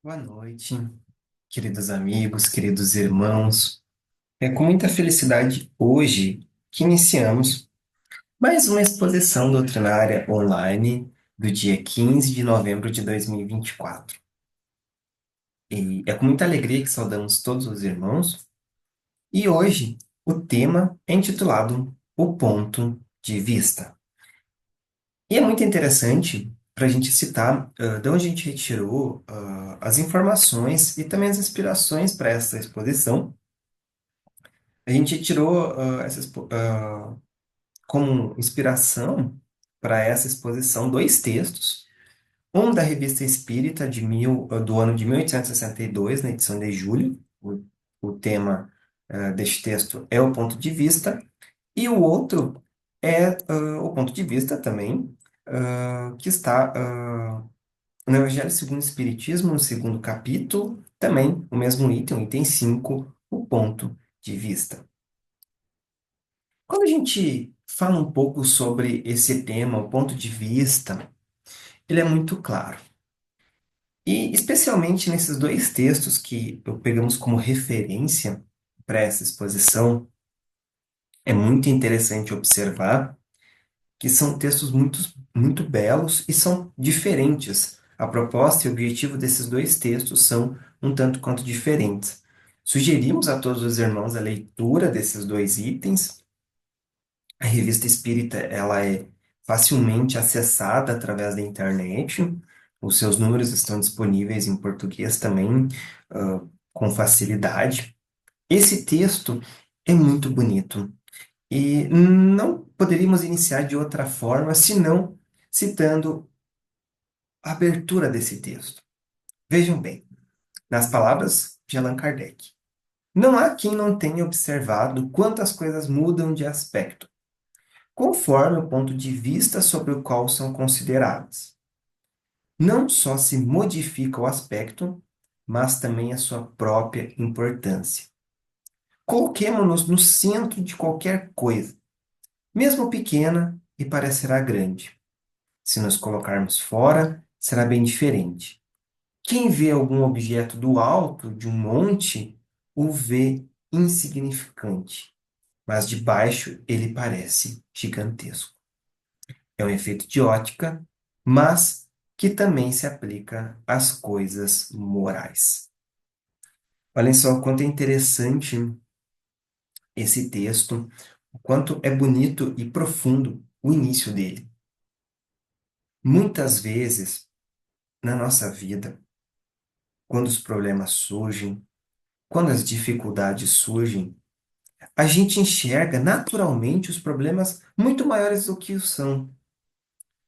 Boa noite, queridos amigos, queridos irmãos. É com muita felicidade hoje que iniciamos mais uma exposição doutrinária online do dia 15 de novembro de 2024. E é com muita alegria que saudamos todos os irmãos. E hoje o tema é intitulado O Ponto de Vista. E é muito interessante para a gente citar de onde a gente retirou as informações e também as inspirações para essa exposição. A gente tirou como inspiração para essa exposição dois textos. Um da Revista Espírita do ano de 1862, na edição de julho. O tema deste texto é o ponto de vista. E o outro é o ponto de vista também, que está no Evangelho segundo o Espiritismo, no segundo capítulo, também o mesmo item, o item 5, o ponto de vista. Quando a gente fala um pouco sobre esse tema, o ponto de vista, ele é muito claro. E especialmente nesses dois textos que pegamos como referência para essa exposição, é muito interessante observar que são textos muito belos e são diferentes. A proposta e o objetivo desses dois textos são um tanto quanto diferentes. Sugerimos a todos os irmãos a leitura desses dois itens. A revista espírita, ela é facilmente acessada através da internet. Os seus números estão disponíveis em português também, com facilidade. Esse texto é muito bonito e não poderíamos iniciar de outra forma senão citando a abertura desse texto. Vejam bem, nas palavras de Allan Kardec: não há quem não tenha observado quantas coisas mudam de aspecto conforme o ponto de vista sobre o qual são consideradas. Não só se modifica o aspecto, mas também a sua própria importância. Coloquemo-nos no centro de qualquer coisa, mesmo pequena, e parecerá grande. Se nos colocarmos fora, será bem diferente. Quem vê algum objeto do alto de um monte, o vê insignificante, mas de baixo ele parece gigantesco. É um efeito de ótica, mas que também se aplica às coisas morais. Olhem só o quanto é interessante esse texto, o quanto é bonito e profundo o início dele. Muitas vezes, na nossa vida, quando os problemas surgem, quando as dificuldades surgem, a gente enxerga naturalmente os problemas muito maiores do que os são.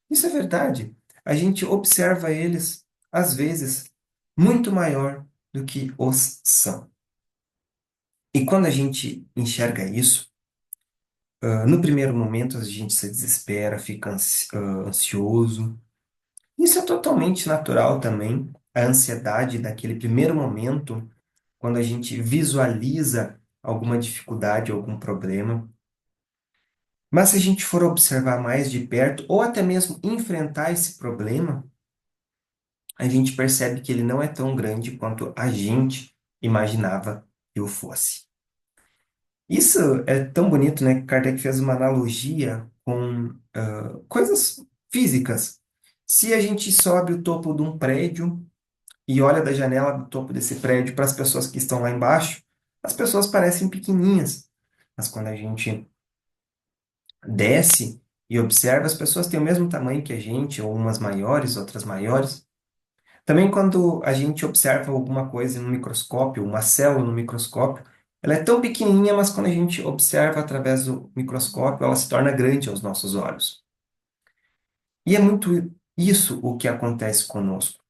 Isso é verdade. A gente observa eles, às vezes, muito maior do que os são. E quando a gente enxerga isso, no primeiro momento a gente se desespera, fica ansioso. Isso é totalmente natural também, a ansiedade daquele primeiro momento, quando a gente visualiza alguma dificuldade, algum problema. Mas se a gente for observar mais de perto, ou até mesmo enfrentar esse problema, a gente percebe que ele não é tão grande quanto a gente imaginava que o fosse. Isso é tão bonito, né? Que Kardec fez uma analogia com coisas físicas. Se a gente sobe o topo de um prédio e olha da janela do topo desse prédio para as pessoas que estão lá embaixo, as pessoas parecem pequenininhas. Mas quando a gente desce e observa, as pessoas têm o mesmo tamanho que a gente, ou umas maiores, outras maiores. Também quando a gente observa alguma coisa no microscópio, uma célula no microscópio, ela é tão pequenininha, mas quando a gente observa através do microscópio, ela se torna grande aos nossos olhos. E é muito isso o que acontece conosco.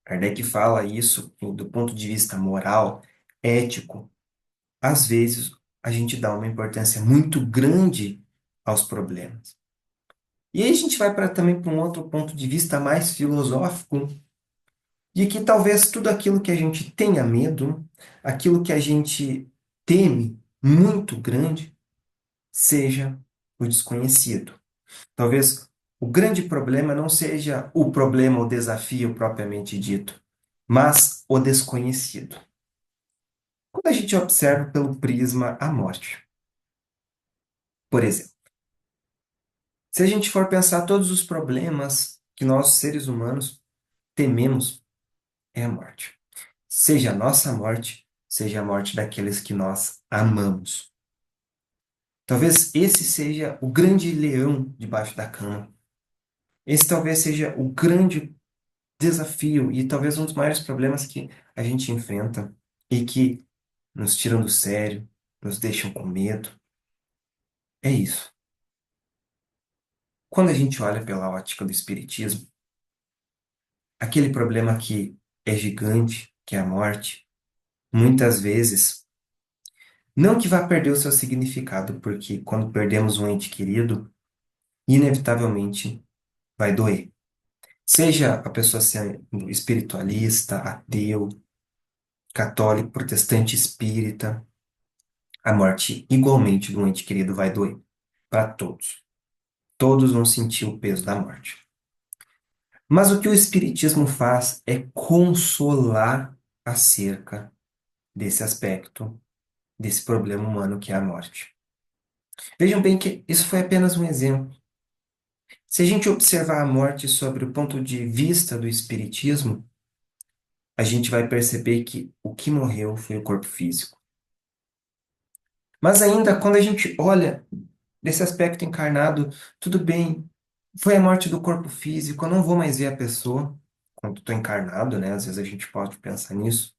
Kardec fala isso do ponto de vista moral, ético. Às vezes, a gente dá uma importância muito grande aos problemas. E aí a gente vai também para um outro ponto de vista mais filosófico, de que talvez tudo aquilo que a gente tenha medo, aquilo que a gente teme muito grande, seja o desconhecido. Talvez o grande problema não seja o problema, o desafio propriamente dito, mas o desconhecido. Quando a gente observa pelo prisma a morte, por exemplo, se a gente for pensar todos os problemas que nós, seres humanos, tememos, é a morte. Seja a nossa morte, seja a morte daqueles que nós amamos. Talvez esse seja o grande leão debaixo da cama. Esse talvez seja o grande desafio e talvez um dos maiores problemas que a gente enfrenta e que nos tiram do sério, nos deixam com medo. É isso. Quando a gente olha pela ótica do espiritismo, aquele problema que é gigante, que é a morte, muitas vezes, não que vá perder o seu significado, porque quando perdemos um ente querido, inevitavelmente vai doer. Seja a pessoa sendo espiritualista, ateu, católico, protestante, espírita, a morte igualmente do ente querido vai doer para todos. Todos vão sentir o peso da morte. Mas o que o espiritismo faz é consolar acerca desse aspecto, desse problema humano que é a morte. Vejam bem que isso foi apenas um exemplo. Se a gente observar a morte sobre o ponto de vista do espiritismo, a gente vai perceber que o que morreu foi o corpo físico. Mas ainda quando a gente olha desse aspecto encarnado, tudo bem, foi a morte do corpo físico, eu não vou mais ver a pessoa quando estou encarnado, né? Às vezes a gente pode pensar nisso.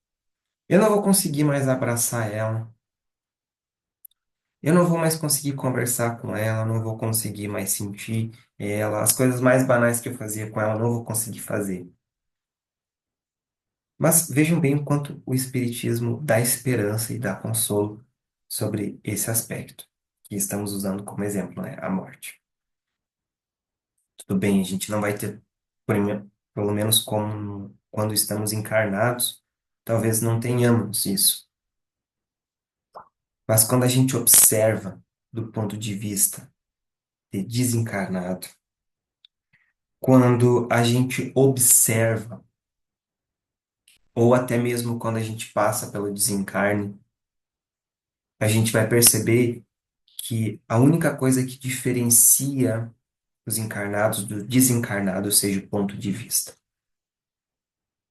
Eu não vou conseguir mais abraçar ela, eu não vou mais conseguir conversar com ela, não vou conseguir mais sentir ela, as coisas mais banais que eu fazia com ela, eu não vou conseguir fazer. Mas vejam bem o quanto o Espiritismo dá esperança e dá consolo sobre esse aspecto que estamos usando como exemplo, né? A morte. Tudo bem, a gente não vai ter, pelo menos como quando estamos encarnados, talvez não tenhamos isso. Mas quando a gente observa do ponto de vista de desencarnado, quando a gente observa, ou até mesmo quando a gente passa pelo desencarne, a gente vai perceber que a única coisa que diferencia os encarnados do desencarnado seja o ponto de vista.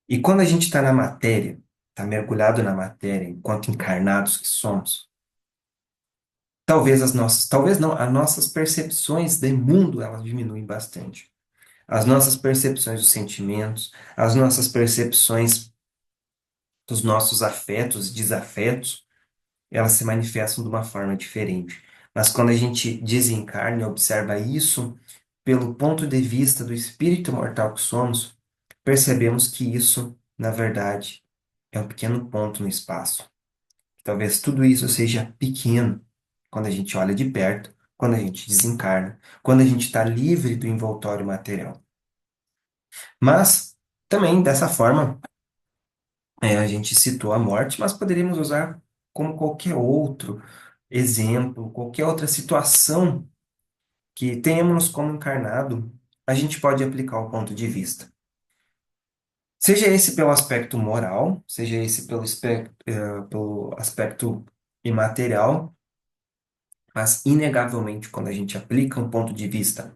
E quando a gente está na matéria, está mergulhado na matéria, enquanto encarnados que somos, talvez talvez não, as nossas percepções de mundo, elas diminuem bastante. As nossas percepções dos sentimentos, as nossas percepções dos nossos afetos, desafetos, elas se manifestam de uma forma diferente. Mas quando a gente desencarna e observa isso pelo ponto de vista do espírito mortal que somos, percebemos que isso, na verdade, é um pequeno ponto no espaço. Talvez tudo isso seja pequeno quando a gente olha de perto, quando a gente desencarna, quando a gente está livre do envoltório material. Mas, também, dessa forma, a gente citou a morte, mas poderíamos usar como qualquer outro exemplo, qualquer outra situação que tenhamos como encarnado, a gente pode aplicar o ponto de vista. Seja esse pelo aspecto moral, seja esse pelo aspecto imaterial, mas inegavelmente quando a gente aplica um ponto de vista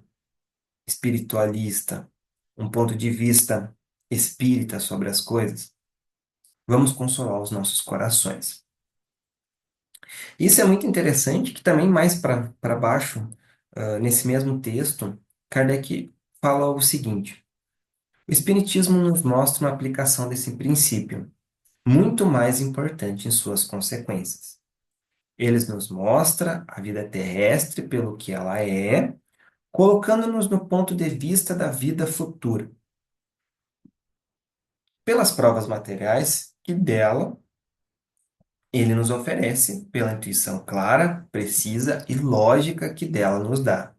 espiritualista, um ponto de vista espírita sobre as coisas, vamos consolar os nossos corações. Isso é muito interessante, que também mais para baixo, nesse mesmo texto, Kardec fala o seguinte: o Espiritismo nos mostra uma aplicação desse princípio, muito mais importante em suas consequências. Eles nos mostra a vida terrestre pelo que ela é, colocando-nos no ponto de vista da vida futura, pelas provas materiais que dela ele nos oferece, pela intuição clara, precisa e lógica que dela nos dá,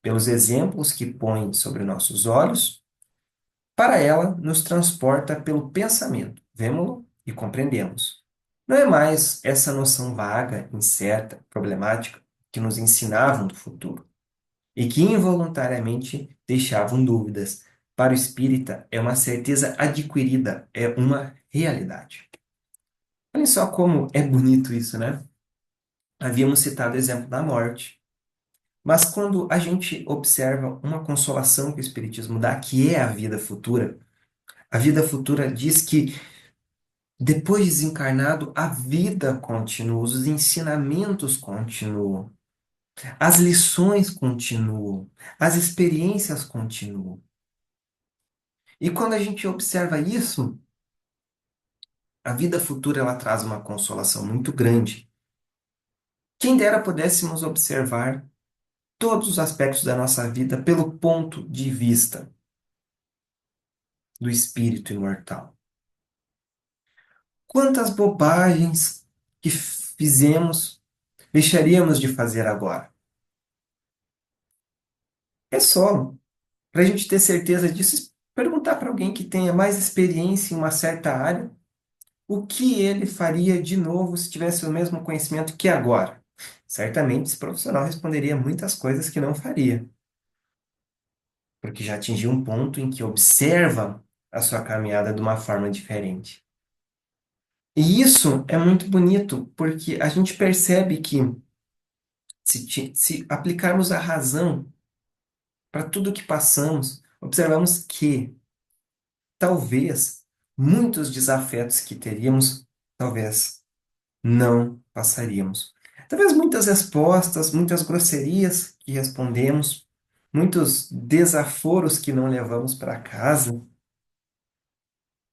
pelos exemplos que põe sobre nossos olhos, para ela nos transporta pelo pensamento, vemo-lo e compreendemos. Não é mais essa noção vaga, incerta, problemática que nos ensinavam do futuro e que involuntariamente deixavam dúvidas, para o espírita, é uma certeza adquirida, é uma realidade. Olha só como é bonito isso, né? Havíamos citado o exemplo da morte. Mas quando a gente observa uma consolação que o Espiritismo dá, que é a vida futura diz que depois de desencarnado, a vida continua, os ensinamentos continuam, as lições continuam, as experiências continuam. E quando a gente observa isso, a vida futura ela traz uma consolação muito grande. Quem dera pudéssemos observar todos os aspectos da nossa vida pelo ponto de vista do espírito imortal. Quantas bobagens que fizemos deixaríamos de fazer agora? É só para a gente ter certeza disso, perguntar para alguém que tenha mais experiência em uma certa área o que ele faria de novo se tivesse o mesmo conhecimento que agora. Certamente esse profissional responderia muitas coisas que não faria, porque já atingiu um ponto em que observa a sua caminhada de uma forma diferente. E isso é muito bonito, porque a gente percebe que se aplicarmos a razão para tudo que passamos, observamos que talvez muitos desafetos que teríamos, talvez não passaríamos. Talvez muitas respostas, muitas grosserias que respondemos, muitos desaforos que não levamos para casa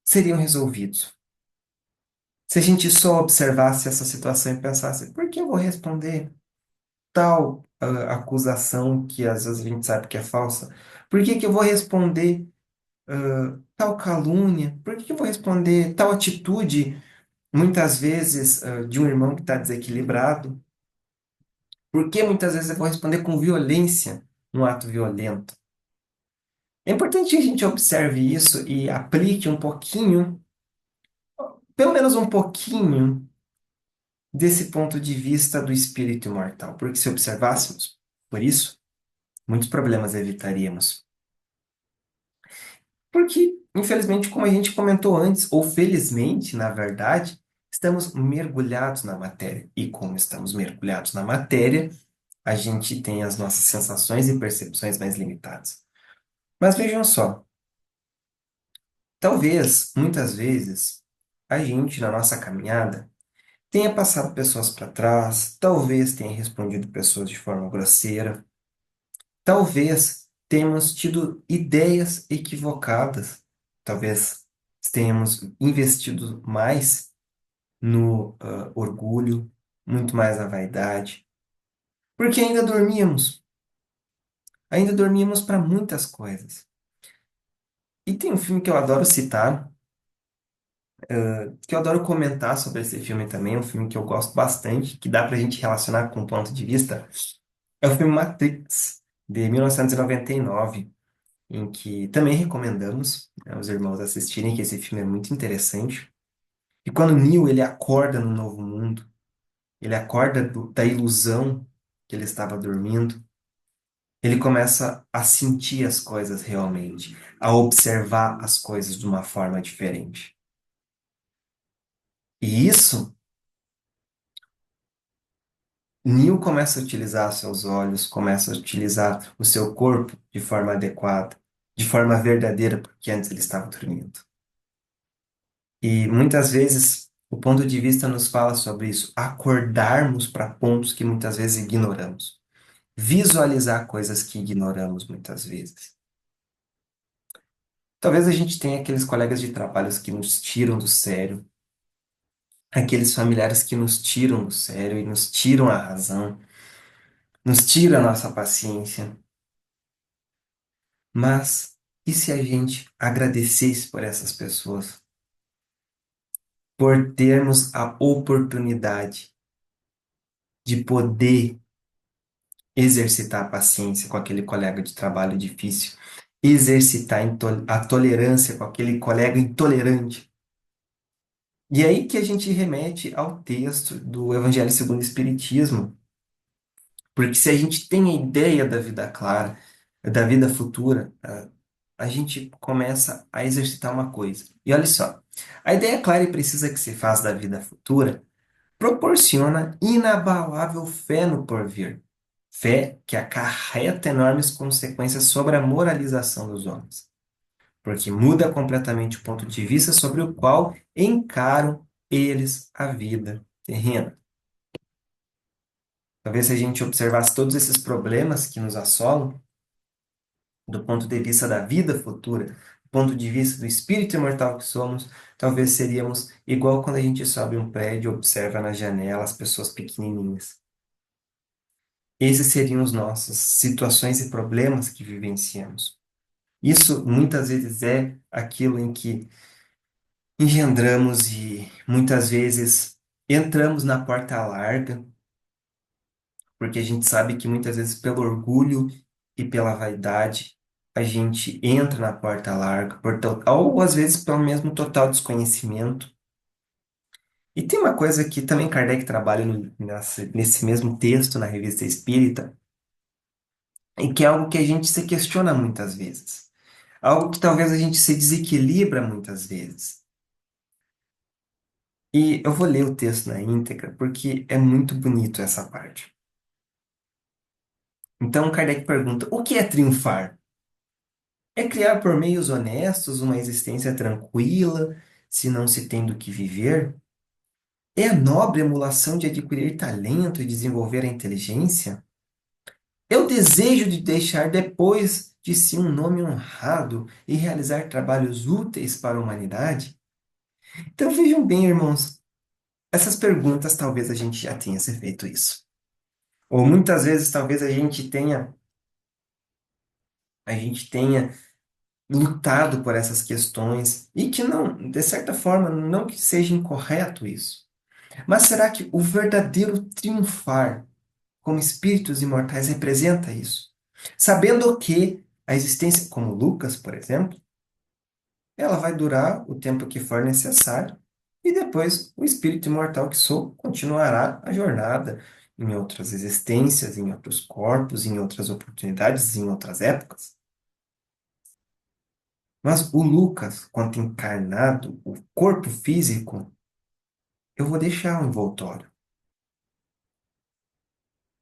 seriam resolvidos. Se a gente só observasse essa situação e pensasse, por que eu vou responder tal acusação que às vezes a gente sabe que é falsa? Por que que eu vou responder tal calúnia? Por que que eu vou responder tal atitude, muitas vezes, de um irmão que está desequilibrado? Por que muitas vezes eu vou responder com violência um ato violento? É importante que a gente observe isso e aplique um pouquinho, pelo menos um pouquinho, desse ponto de vista do espírito imortal. Porque se observássemos, por isso, muitos problemas evitaríamos. Porque, infelizmente, como a gente comentou antes, ou felizmente, na verdade, estamos mergulhados na matéria. E como estamos mergulhados na matéria, a gente tem as nossas sensações e percepções mais limitadas. Mas vejam só, talvez, muitas vezes, a gente, na nossa caminhada, tenha passado pessoas para trás, talvez tenha respondido pessoas de forma grosseira, talvez tenhamos tido ideias equivocadas, talvez tenhamos investido mais no orgulho, muito mais na vaidade, porque ainda dormíamos para muitas coisas. E tem um filme que eu adoro citar, que eu adoro comentar sobre esse filme também, um filme que eu gosto bastante, que dá pra gente relacionar com o ponto de vista, é o filme Matrix, de 1999, em que também recomendamos, né, os irmãos assistirem, que esse filme é muito interessante. E quando Neo ele acorda no novo mundo, ele acorda da ilusão que ele estava dormindo, ele começa a sentir as coisas realmente, a observar as coisas de uma forma diferente. E isso Neil começa a utilizar seus olhos, começa a utilizar o seu corpo de forma adequada, de forma verdadeira, porque antes ele estava dormindo. E muitas vezes o ponto de vista nos fala sobre isso, acordarmos para pontos que muitas vezes ignoramos, visualizar coisas que ignoramos muitas vezes. Talvez a gente tenha aqueles colegas de trabalho que nos tiram do sério, aqueles familiares que nos tiram do sério e nos tiram a razão, nos tiram a nossa paciência. Mas e se a gente agradecesse por essas pessoas, por termos a oportunidade de poder exercitar a paciência com aquele colega de trabalho difícil, exercitar a tolerância com aquele colega intolerante? E aí que a gente remete ao texto do Evangelho segundo o Espiritismo, porque se a gente tem a ideia da vida clara, da vida futura, a gente começa a exercitar uma coisa. E olha só, a ideia clara e precisa que se faz da vida futura proporciona inabalável fé no porvir. Fé que acarreta enormes consequências sobre a moralização dos homens, porque muda completamente o ponto de vista sobre o qual encaram eles a vida terrena. Talvez se a gente observasse todos esses problemas que nos assolam, do ponto de vista da vida futura, do ponto de vista do espírito imortal que somos, talvez seríamos igual quando a gente sobe um prédio e observa na janela as pessoas pequenininhas. Esses seriam os nossos situações e problemas que vivenciamos. Isso muitas vezes é aquilo em que engendramos e muitas vezes entramos na porta larga, porque a gente sabe que muitas vezes pelo orgulho e pela vaidade a gente entra na porta larga, ou às vezes pelo mesmo total desconhecimento. E tem uma coisa que também Kardec trabalha nesse mesmo texto na Revista Espírita, e que é algo que a gente se questiona muitas vezes. Algo que talvez a gente se desequilibra muitas vezes. E eu vou ler o texto na íntegra, porque é muito bonito essa parte. Então, Kardec pergunta: o que é triunfar? É criar por meios honestos uma existência tranquila, se não se tem do que viver? É a nobre emulação de adquirir talento e desenvolver a inteligência? É o desejo de deixar depois de si um nome honrado e realizar trabalhos úteis para a humanidade? Então vejam bem, irmãos, essas perguntas talvez a gente já tenha se feito isso. Ou muitas vezes talvez a gente tenha lutado por essas questões e que não, de certa forma, não que seja incorreto isso. Mas será que o verdadeiro triunfar como espíritos imortais representa isso? Sabendo que a existência, como Lucas, por exemplo, ela vai durar o tempo que for necessário e depois o espírito imortal que sou continuará a jornada em outras existências, em outros corpos, em outras oportunidades, em outras épocas. Mas o Lucas, quanto encarnado, o corpo físico, eu vou deixar o envoltório.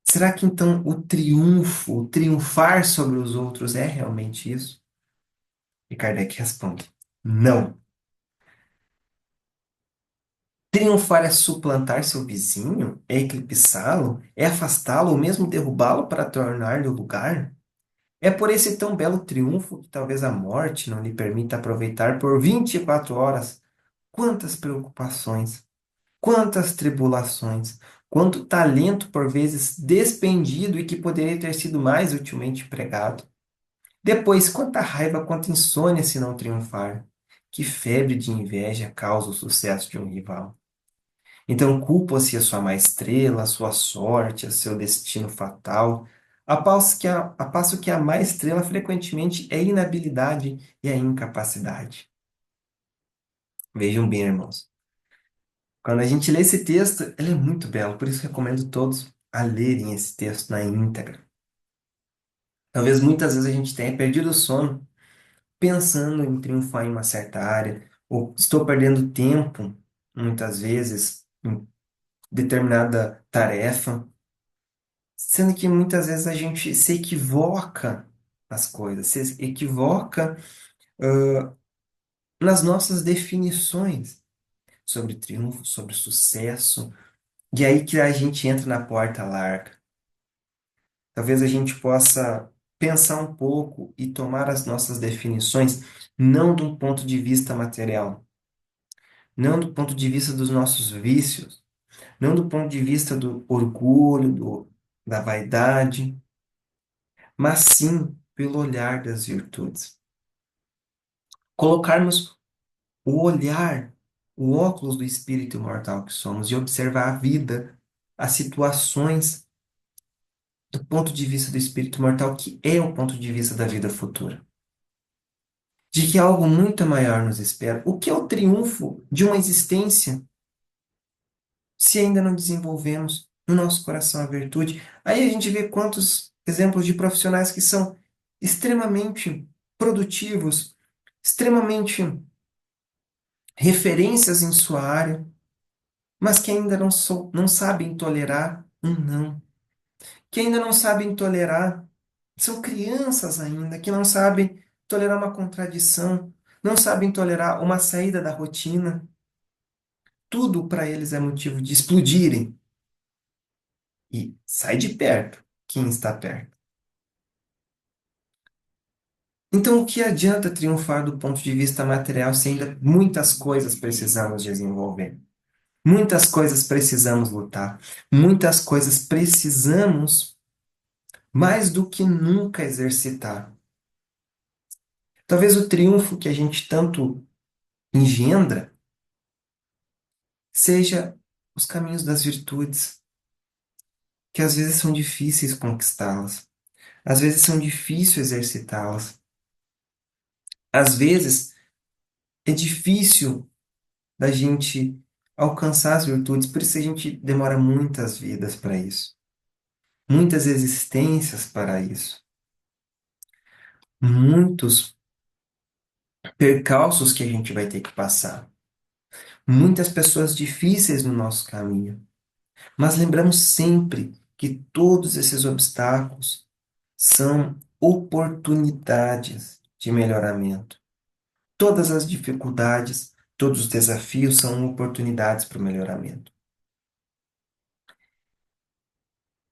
Será que então o triunfo, o triunfar sobre os outros é realmente isso? E Kardec responde: não. Triunfar é suplantar seu vizinho? É eclipsá-lo? É afastá-lo ou mesmo derrubá-lo para tornar-lhe o lugar? É por esse tão belo triunfo que talvez a morte não lhe permita aproveitar por 24 horas quantas preocupações, quantas tribulações, quanto talento por vezes despendido e que poderia ter sido mais utilmente empregado. Depois, quanta raiva, quanta insônia se não triunfar. Que febre de inveja causa o sucesso de um rival. Então culpa-se a sua má estrela, a sua sorte, a seu destino fatal, a passo que a má estrela frequentemente é a inabilidade e a incapacidade. Vejam bem, irmãos. Quando a gente lê esse texto, ele é muito belo, por isso recomendo todos a lerem esse texto na íntegra. Talvez muitas vezes a gente tenha perdido o sono pensando em triunfar em uma certa área, ou estou perdendo tempo, muitas vezes, em determinada tarefa, sendo que muitas vezes a gente se equivoca nas coisas, se equivoca nas nossas definições sobre triunfo, sobre sucesso, e aí que a gente entra na porta larga. Talvez a gente possa pensar um pouco e tomar as nossas definições não de um ponto de vista material, não do ponto de vista dos nossos vícios, não do ponto de vista do orgulho, da vaidade, mas sim pelo olhar das virtudes. Colocarmos o olhar, o óculos do espírito imortal que somos e observar a vida, as situações do ponto de vista do espírito imortal, que é o ponto de vista da vida futura. De que algo muito maior nos espera. O que é o triunfo de uma existência se ainda não desenvolvemos no nosso coração a virtude? Aí a gente vê quantos exemplos de profissionais que são extremamente produtivos, extremamente referências em sua área, mas que ainda não sabem tolerar um não, que ainda não sabem tolerar, são crianças ainda, que não sabem tolerar uma contradição, não sabem tolerar uma saída da rotina. Tudo para eles é motivo de explodirem. E sai de perto quem está perto. Então, o que adianta triunfar do ponto de vista material se ainda muitas coisas precisamos desenvolver? Muitas coisas precisamos lutar. Muitas coisas precisamos mais do que nunca exercitar. Talvez o triunfo que a gente tanto engendra seja os caminhos das virtudes, que às vezes são difíceis conquistá-las, às vezes são difíceis exercitá-las, às vezes é difícil da gente alcançar as virtudes, por isso a gente demora muitas vidas para isso, muitas existências para isso, muitos percalços que a gente vai ter que passar, muitas pessoas difíceis no nosso caminho. Mas lembramos sempre que todos esses obstáculos são oportunidades de melhoramento. Todas as dificuldades, todos os desafios são oportunidades para o melhoramento.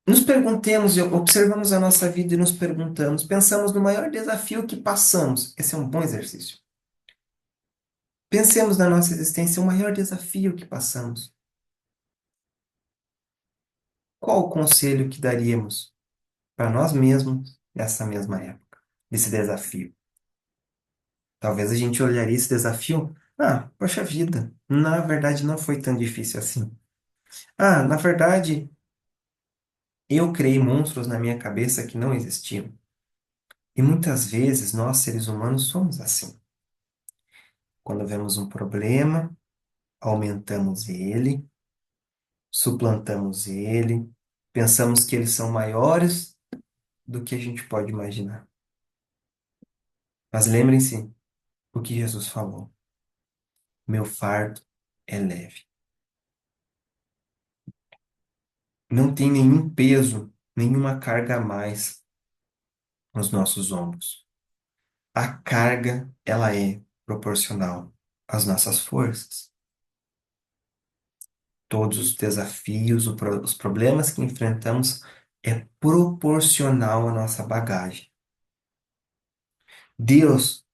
Nos perguntemos, observamos a nossa vida e nos perguntamos, pensamos no maior desafio que passamos. Esse é um bom exercício. Pensemos na nossa existência, o maior desafio que passamos. Qual o conselho que daríamos para nós mesmos nessa mesma época, desse desafio? Talvez a gente olharia esse desafio, poxa vida, na verdade não foi tão difícil assim. Na verdade, eu criei monstros na minha cabeça que não existiam. E muitas vezes nós, seres humanos, somos assim. Quando vemos um problema, aumentamos ele, suplantamos ele, pensamos que eles são maiores do que a gente pode imaginar. Mas lembrem-se o que Jesus falou: meu fardo é leve. Não tem nenhum peso, nenhuma carga a mais nos nossos ombros. A carga, ela é proporcional às nossas forças. Todos os desafios, os problemas que enfrentamos é proporcional à nossa bagagem. Deus,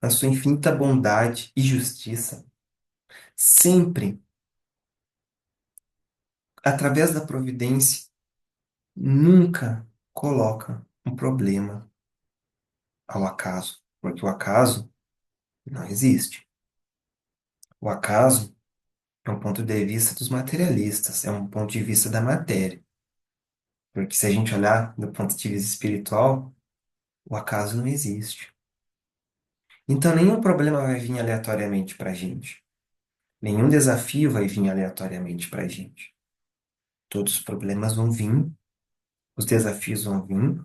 na sua infinita bondade e justiça, sempre, através da providência, nunca coloca um problema ao acaso, porque o acaso não existe. O acaso é um ponto de vista dos materialistas, é um ponto de vista da matéria. Porque se a gente olhar do ponto de vista espiritual, o acaso não existe. Então nenhum problema vai vir aleatoriamente para a gente. Nenhum desafio vai vir aleatoriamente para a gente. Todos os problemas vão vir, os desafios vão vir,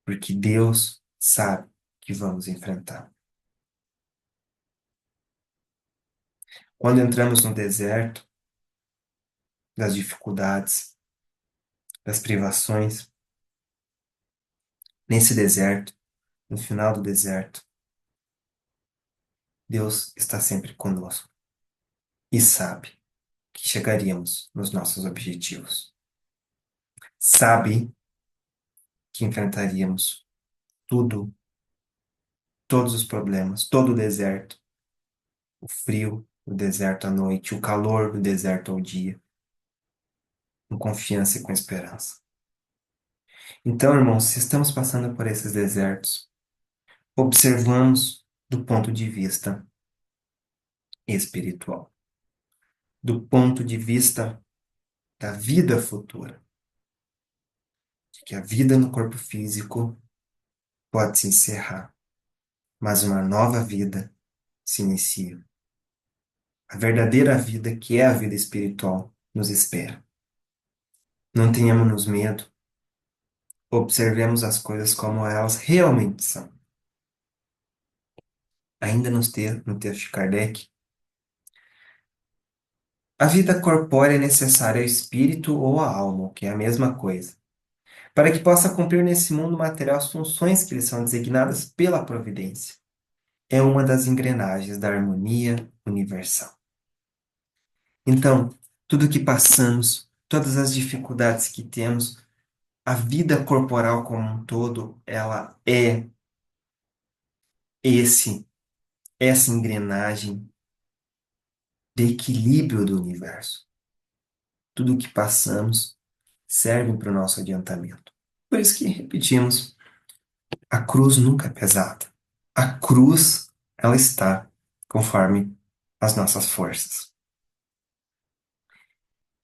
porque Deus sabe que vamos enfrentar. Quando entramos no deserto das dificuldades, das privações, nesse deserto, no final do deserto, Deus está sempre conosco e sabe que chegaríamos nos nossos objetivos. Sabe que enfrentaríamos tudo, todos os problemas, todo o deserto, o frio do deserto à noite, o calor do deserto ao dia, com confiança e com esperança. Então, irmãos, se estamos passando por esses desertos, observamos do ponto de vista espiritual, do ponto de vista da vida futura, de que a vida no corpo físico pode se encerrar, mas uma nova vida se inicia. A verdadeira vida, que é a vida espiritual, nos espera. Não tenhamos medo, observemos as coisas como elas realmente são. ainda no texto de Kardec, a vida corpórea é necessária ao espírito ou à alma, que é a mesma coisa, para que possa cumprir nesse mundo material as funções que lhe são designadas pela providência. É uma das engrenagens da harmonia universal. Então, tudo que passamos, todas as dificuldades que temos, a vida corporal como um todo, ela é esse essa engrenagem de equilíbrio do universo. Tudo que passamos serve para o nosso adiantamento. Por isso que repetimos, a cruz nunca é pesada. A cruz, ela está conforme as nossas forças.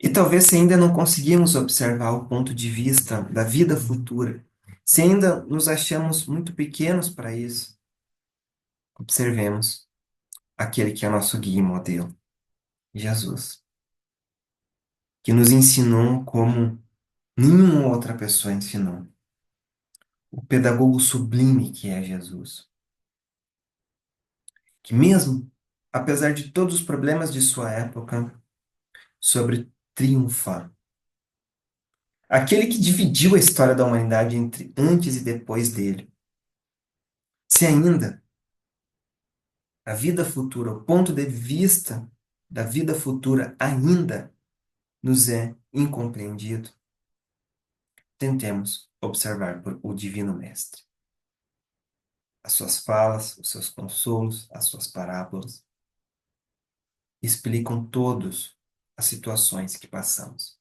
E talvez se ainda não conseguimos observar o ponto de vista da vida futura, se ainda nos achamos muito pequenos para isso, observemos aquele que é nosso guia e modelo, Jesus, que nos ensinou como nenhuma outra pessoa ensinou. O pedagogo sublime que é Jesus, que mesmo apesar de todos os problemas de sua época, sobre triunfar. Aquele que dividiu a história da humanidade entre antes e depois dele. Se ainda a vida futura, o ponto de vista da vida futura ainda nos é incompreendido, tentemos observar por o Divino Mestre. As suas falas, os seus consolos, as suas parábolas explicam todas as situações que passamos.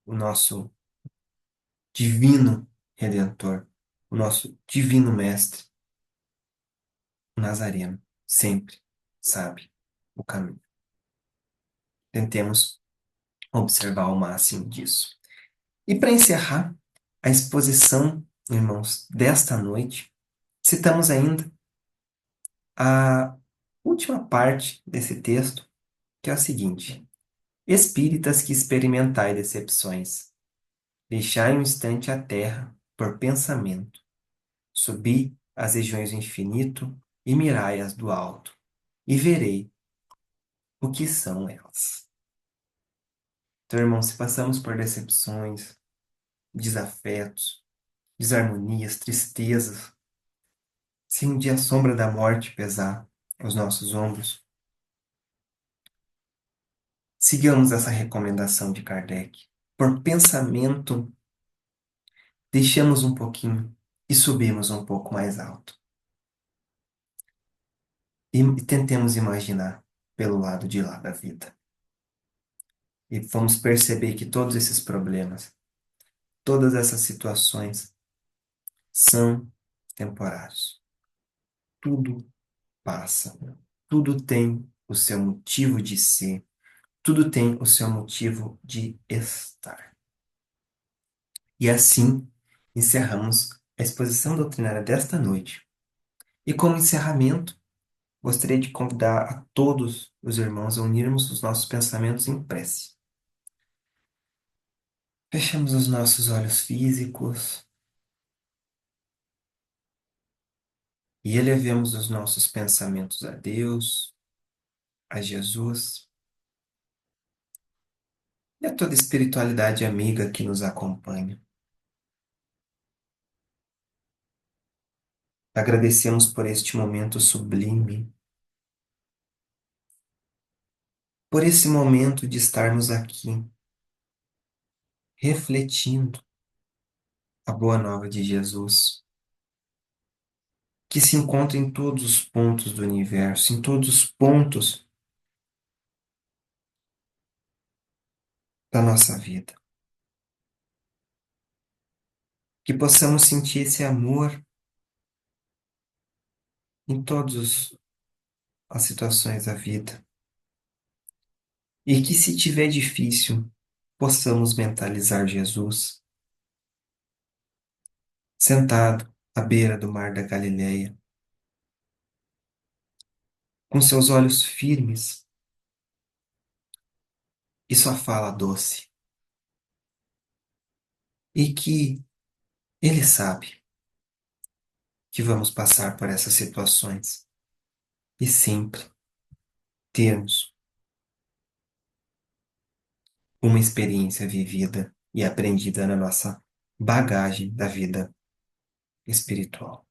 O nosso divino Redentor, o nosso divino Mestre, o Nazareno, sempre sabe o caminho. Tentemos observar ao máximo disso. E para encerrar a exposição, irmãos, desta noite, citamos ainda a última parte desse texto, que é a seguinte: Espíritas que experimentai decepções, deixai um instante a terra por pensamento, subi às regiões do infinito e mirai-as do alto, e verei o que são elas. Então, irmãos, se passamos por decepções, desafetos, desarmonias, tristezas, se um dia a sombra da morte pesar os nossos ombros, sigamos essa recomendação de Kardec. Por pensamento, deixamos um pouquinho e subimos um pouco mais alto. E tentemos imaginar pelo lado de lá da vida. E vamos perceber que todos esses problemas, todas essas situações são temporários. Tudo passa. Tudo tem o seu motivo de ser. Tudo tem o seu motivo de estar. E assim encerramos a exposição doutrinária desta noite. E como encerramento, gostaria de convidar a todos os irmãos a unirmos os nossos pensamentos em prece. Fechamos os nossos olhos físicos e elevemos os nossos pensamentos a Deus, a Jesus e a toda espiritualidade amiga que nos acompanha. Agradecemos por este momento sublime, por esse momento de estarmos aqui, refletindo a boa nova de Jesus, que se encontra em todos os pontos do universo, em todos os pontos da nossa vida. Que possamos sentir esse amor em todas as situações da vida. E que, se tiver difícil, possamos mentalizar Jesus sentado à beira do mar da Galileia, com seus olhos firmes e sua fala doce. E que Ele sabe que vamos passar por essas situações. e sempre termos uma experiência vivida e aprendida na nossa bagagem da vida espiritual.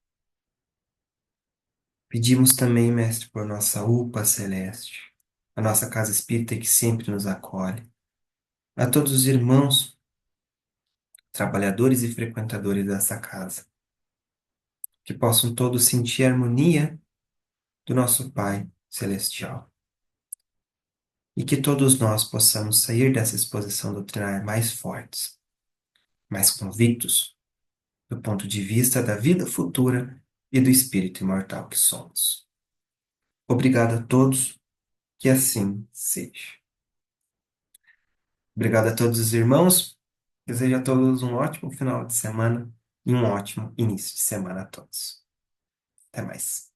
Pedimos também, Mestre, por nossa UPA celeste, a nossa casa espírita que sempre nos acolhe, a todos os irmãos, trabalhadores e frequentadores dessa casa, que possam todos sentir a harmonia do nosso Pai celestial. E que todos nós possamos sair dessa exposição doutrinária mais fortes, mais convictos do ponto de vista da vida futura e do espírito imortal que somos. Obrigado a todos, que assim seja. Obrigado a todos os irmãos. Desejo a todos um ótimo final de semana e um ótimo início de semana a todos. Até mais.